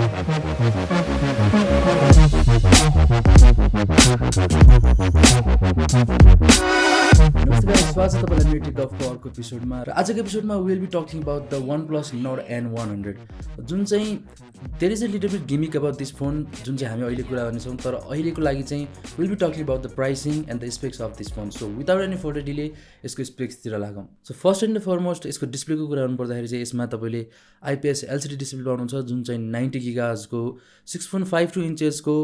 नमस्ते guys, स्वागत छ तपाईलाई मेरो टिकटकको अर्को एपिसोडमा र आजको एपिसोडमा will be talking about the OnePlus Nord N100 जुन चाहिँ there is a little bit gimmick about this phone जुन चाहिँ हामी अहिले कुरा गर्नेछौँ तर अहिलेको लागि चाहिँ will be talking about the pricing and the specs of this phone so without any further delay यसको स्पेक्सतिर लागौँ सो फर्स्ट एन्ड फरमोस्ट यसको डिस्प्लेको कुरा गर्नुपर्दाखेरि चाहिँ यसमा तपाईँले आइपिएस एलसिडी डिस्प्ले पाउनुहुन्छ जुन चाहिँ 90 गिगाजको 6.52 इन्चेसको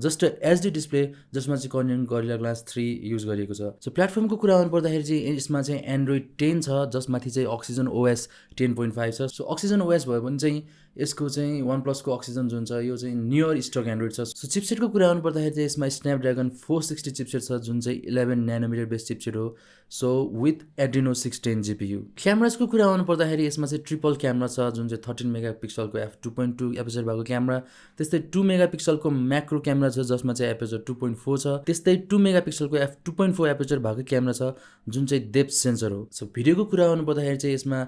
जस्ट एचडी डिस्प्ले जसमा चाहिँ कर्निङ गरिला ग्लास 3 युज गरिएको छ सो प्लेटफर्मको कुरा गर्नुपर्दाखेरि चाहिँ यसमा चाहिँ एन्ड्रोइड 10 छ जसमाथि चाहिँ अक्सिजन ओएस 10.5 छ सो अक्सिजन ओएस भयो भने चाहिँ यसको चाहिँ OnePlusको अक्सिजन जुन छ यो चाहिँ नियर स्टक एन्ड्रोइड छ सो चिपसेटको कुरा गर्नुपर्दाखेरि चाहिँ यसमा स्न्यापड्रागन 460 चिपसेट छ जुन चाहिँ 11 नैनोमिटर बेस चिपसेट हो सो विथ एड्रिनो 610 जिपियु क्यामेराजको कुरा गर्नुपर्दाखेरि यसमा चाहिँ ट्रिपल क्यामेरा छ जुन चाहिँ 13 मेगापिक्सलको f2.2 एपर्चर भएको क्यामेरा त्यस्तै 2 मेगापिक्सलको म्याक्रो क्यामेरा छ जसमा चाहिँ एपर्चर 2.4 छ त्यस्तै 2 मेगापिक्सलको f2.4 एपर्चर भएको क्यामेरा छ जुन चाहिँ डेप्थ सेन्सर हो सो भिडियोको कुरा गर्नुपर्दाखेरि चाहिँ यसमा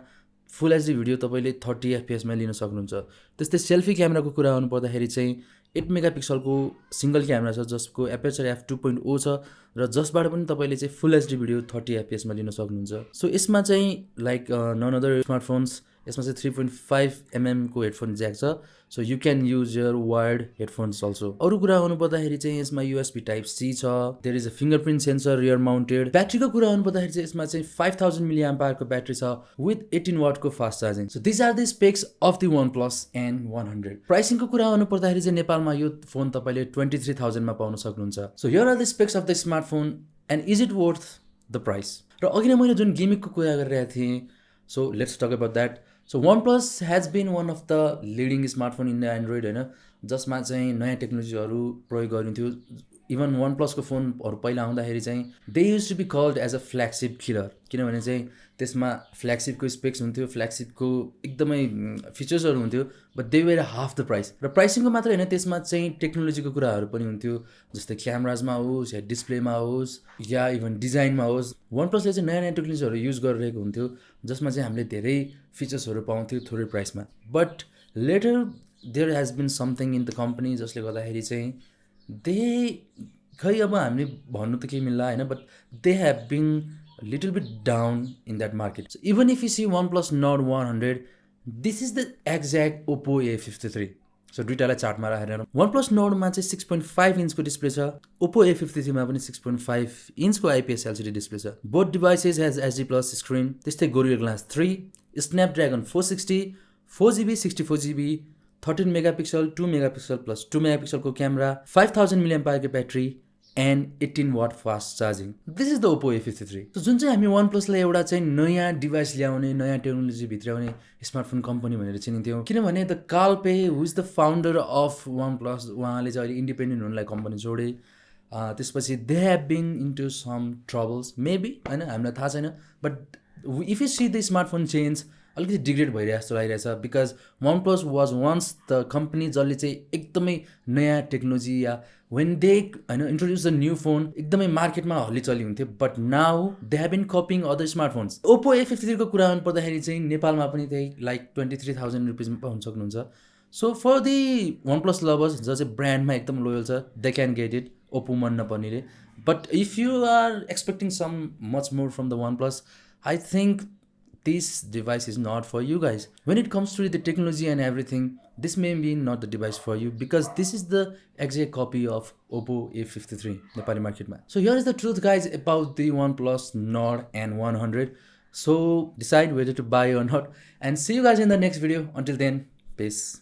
फुल एचडी भिडियो तपाईँले 30 एफपिएसमा लिन सक्नुहुन्छ त्यस्तै सेल्फी क्यामेराको कुरा गर्नुपर्दाखेरि चाहिँ 8 मेगापिक्सलको सिंगल क्यामेरा छ जसको एपर्चर f2.0 छ र जसबाट पनि तपाईँले चाहिँ फुल एचडी भिडियो 30 एफपिएसमा लिन सक्नुहुन्छ सो यसमा चाहिँ लाइक नन अदर स्मार्टफोन्स यसमा चाहिँ 3.5mm को हेडफोन ज्याक छ so you can use your wired headphones also अरू कुरा गर्नुपर्दाखेरि चाहिँ यसमा USB टाइप C छ there is a fingerprint sensor rear mounted ब्याट्रीको कुरा गर्नुपर्दाखेरि चाहिँ यसमा चाहिँ 5000 mAh को ब्याट्री छ विथ 18 वाटको fast charging so these are the specs of the OnePlus N100 प्राइसिङको कुरा गर्नुपर्दाखेरि चाहिँ नेपालमा यो फोन तपाईँले 23,000 मा पाउन सक्नुहुन्छ so here are the specs of the smartphone and is it worth the price र अघि नै मैले जुन गेमिङको कुरा गरिरहेको थिएँ so let's talk about that so OnePlus has been one of the leading smartphone in the android होइन जसमा चाहिँ नयाँ टेक्नोलोजीहरू प्रयोग गरिन्थ्यो इभन OnePlusको फोनहरू पहिला आउँदाखेरि चाहिँ they used to be called as a flagship killer किनभने चाहिँ त्यसमा फ्ल्यागसिपको स्पेक्स हुन्थ्यो फ्ल्यागसिपको एकदमै फिचर्सहरू हुन्थ्यो but they were half the price र प्राइसिङको मात्रै होइन त्यसमा चाहिँ टेक्नोलोजीको कुराहरू पनि हुन्थ्यो जस्तै क्यामराजमा होस् या डिस्प्लेमा होस् या इभन डिजाइनमा होस् OnePlusले चाहिँ नयाँ नयाँ टेक्नोलोजीहरू युज गरिरहेको हुन्थ्यो जसमा चाहिँ हामीले धेरै फिचर्सहरू पाउँथ्यौँ थोरै प्राइसमा but later there has been something in the company जसले गर्दाखेरि चाहिँ दे खै अब हामीले भन्नु त केही मिल्ला होइन but they have been little bit down in that market. So even if you see OnePlus Nord 100, this is the exact Oppo A53. So दुईटालाई चार्टमा राखेर OnePlus Nord मा चाहिँ 6.5 इन्चको डिस्प्ले छ Oppo A53 मा पनि 6.5 इन्चको IPS LCD डिस्प्ले छ both devices has HD+ screen त्यस्तै Gorilla Glass 3 Snapdragon 460 4GB 64GB 13 megapixel 2 megapixel plus 2 मेगापिक्सलको क्यामेरा 5000 mAh को battery and 18 watt fast charging this is the Oppo A53 so जुन चाहिँ हामी OnePlusलाई एउटा चाहिँ नयाँ डिभाइस ल्याउने नयाँ टेक्नोलोजी भित्राउने स्मार्टफोन कम्पनी भनेर चिनिन्थ्यौँ किनभने the Carl Pei who is the founder of OnePlus उहाँले चाहिँ अहिले इन्डिपेन्डेन्ट हुनलाई कम्पनी जोडे त्यसपछि they have been into some troubles maybe होइन हामीलाई थाहा छैन but if you see the smartphone change अलिकति डिग्रेड भइरहेको जस्तो लागिरहेछ because OnePlus was once the company जसले चाहिँ एकदमै नयाँ टेक्नोलोजी या वेन दे होइन इन्ट्रोड्युस द न्यू फोन एकदमै मार्केटमा हल्ली हुन्थ्यो but now they have been copying other smartphones Oppo A53 को कुरा गर्नुपर्दाखेरि चाहिँ नेपालमा पनि त्यही लाइक 23,000 रुपिसमा पाउन सक्नुहुन्छ so for the OnePlus lovers जो चाहिँ ब्रान्डमा एकदम लोयल छ they can get it Oppo मन नपर्नेले but if you are expecting some much more from the OnePlus I think this device is not for you guys. When it comes to the technology and everything, this may be not the device for you because this is the exact copy of Oppo A53 Nepali market man. So here is the truth guys about the OnePlus Nord N100. So decide whether to buy or not and see you guys in the next video. Until then, peace.